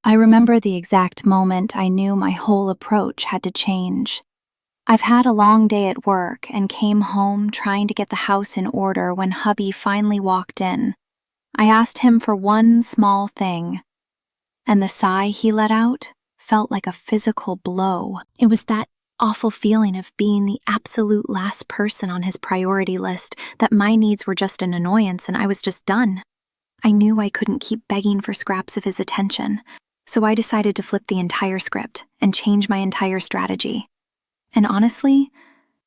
I remember the exact moment I knew my whole approach had to change. I've had a long day at work and came home trying to get the house in order when hubby finally walked in. I asked him for one small thing, and the sigh he let out felt like a physical blow. It was that awful feeling of being the absolute last person on his priority list, that my needs were just an annoyance and I was just done. I knew I couldn't keep begging for scraps of his attention, so I decided to flip the entire script and change my entire strategy. And honestly,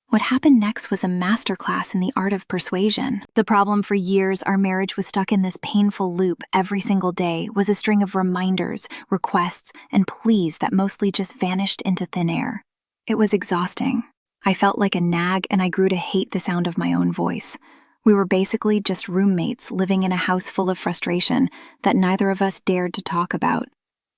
what happened next was a masterclass in the art of persuasion. The problem for years our marriage was stuck in this painful loop every single day was a string of reminders, requests, and pleas that mostly just vanished into thin air. It was exhausting. I felt like a nag and I grew to hate the sound of my own voice. We were basically just roommates living in a house full of frustration that neither of us dared to talk about.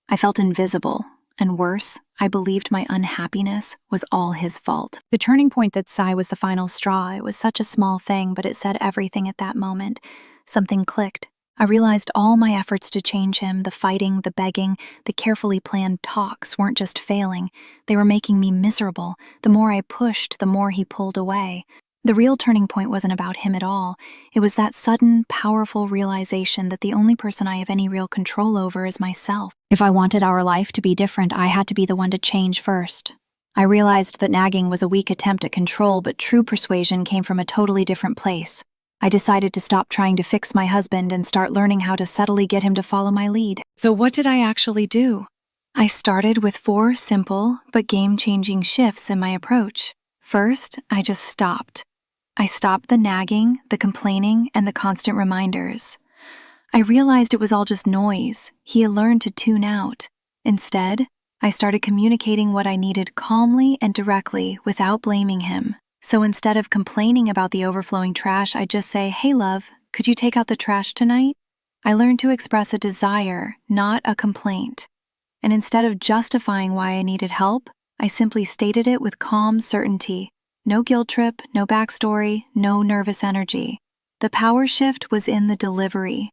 I felt invisible. And worse, I believed my unhappiness was all his fault. The turning point that sigh was the final straw. It was such a small thing, but it said everything at that moment. Something clicked. I realized all my efforts to change him, the fighting, the begging, the carefully planned talks weren't just failing. They were making me miserable. The more I pushed, the more he pulled away. The real turning point wasn't about him at all. It was that sudden, powerful realization that the only person I have any real control over is myself. If I wanted our life to be different, I had to be the one to change first. I realized that nagging was a weak attempt at control, but true persuasion came from a totally different place. I decided to stop trying to fix my husband and start learning how to subtly get him to follow my lead. So what did I actually do? I started with 4 simple but game-changing shifts in my approach. First, I just stopped. I stopped the nagging, the complaining, and the constant reminders. I realized it was all just noise. He had learned to tune out. Instead, I started communicating what I needed calmly and directly without blaming him. So instead of complaining about the overflowing trash, I'd just say, "Hey love, could you take out the trash tonight?" I learned to express a desire, not a complaint. And instead of justifying why I needed help, I simply stated it with calm certainty. No guilt trip, no backstory, no nervous energy. The power shift was in the delivery.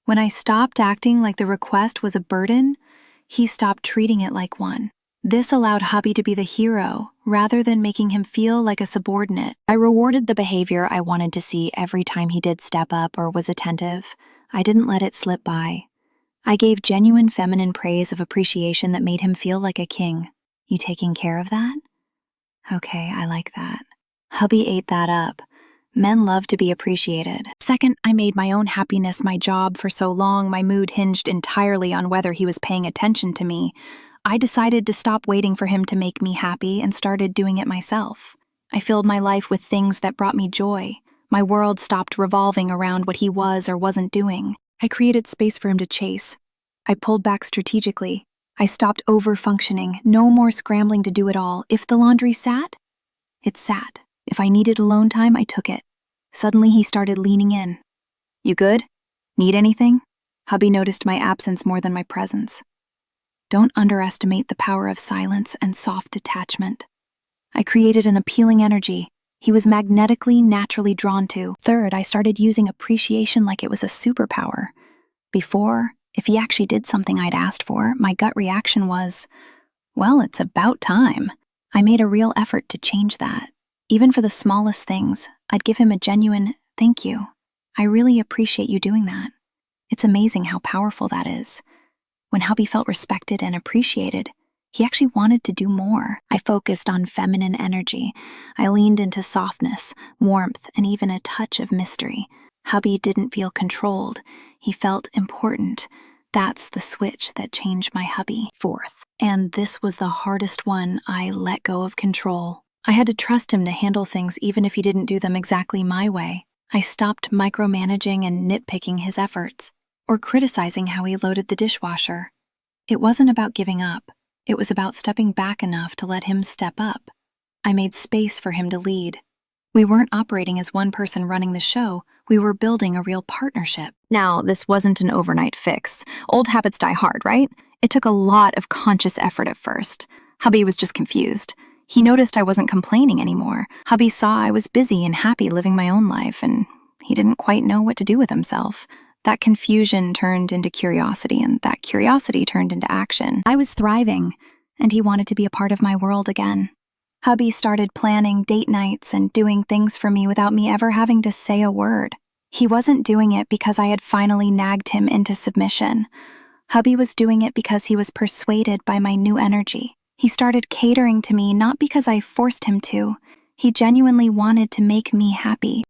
When I stopped acting like the request was a burden, he stopped treating it like one. This allowed hubby to be the hero, rather than making him feel like a subordinate. I rewarded the behavior I wanted to see every time he did step up or was attentive. I didn't let it slip by. I gave genuine feminine praise of appreciation that made him feel like a king. You taking care of that? Okay, I like that. Hubby ate that up. Men love to be appreciated. Second, I made my own happiness my job. For so long, my mood hinged entirely on whether he was paying attention to me. I decided to stop waiting for him to make me happy and started doing it myself. I filled my life with things that brought me joy. My world stopped revolving around what he was or wasn't doing. I created space for him to chase. I pulled back strategically. I stopped over-functioning, no more scrambling to do it all. If the laundry sat, it sat. If I needed alone time, I took it. Suddenly he started leaning in. "You good? Need anything?" Hubby noticed my absence more than my presence. Don't underestimate the power of silence and soft attachment. I created an appealing energy he was magnetically, naturally drawn to. Third, I started using appreciation like it was a superpower. Before, if he actually did something I'd asked for, my gut reaction was, well, it's about time. I made a real effort to change that. Even for the smallest things, I'd give him a genuine, "Thank you. I really appreciate you doing that." It's amazing how powerful that is. When hubby felt respected and appreciated, he actually wanted to do more. I focused on feminine energy. I leaned into softness, warmth, and even a touch of mystery. Hubby didn't feel controlled. He felt important. That's the switch that changed my hubby. Fourth, and this was the hardest one, I let go of control. I had to trust him to handle things even if he didn't do them exactly my way. I stopped micromanaging and nitpicking his efforts, or criticizing how he loaded the dishwasher. It wasn't about giving up. It was about stepping back enough to let him step up. I made space for him to lead. We weren't operating as one person running the show. We were building a real partnership. Now, this wasn't an overnight fix. Old habits die hard, right? It took a lot of conscious effort at first. Hubby was just confused. He noticed I wasn't complaining anymore. Hubby saw I was busy and happy living my own life, and he didn't quite know what to do with himself. That confusion turned into curiosity, and that curiosity turned into action. I was thriving, and he wanted to be a part of my world again. Hubby started planning date nights and doing things for me without me ever having to say a word. He wasn't doing it because I had finally nagged him into submission. Hubby was doing it because he was persuaded by my new energy. He started catering to me not because I forced him to. He genuinely wanted to make me happy.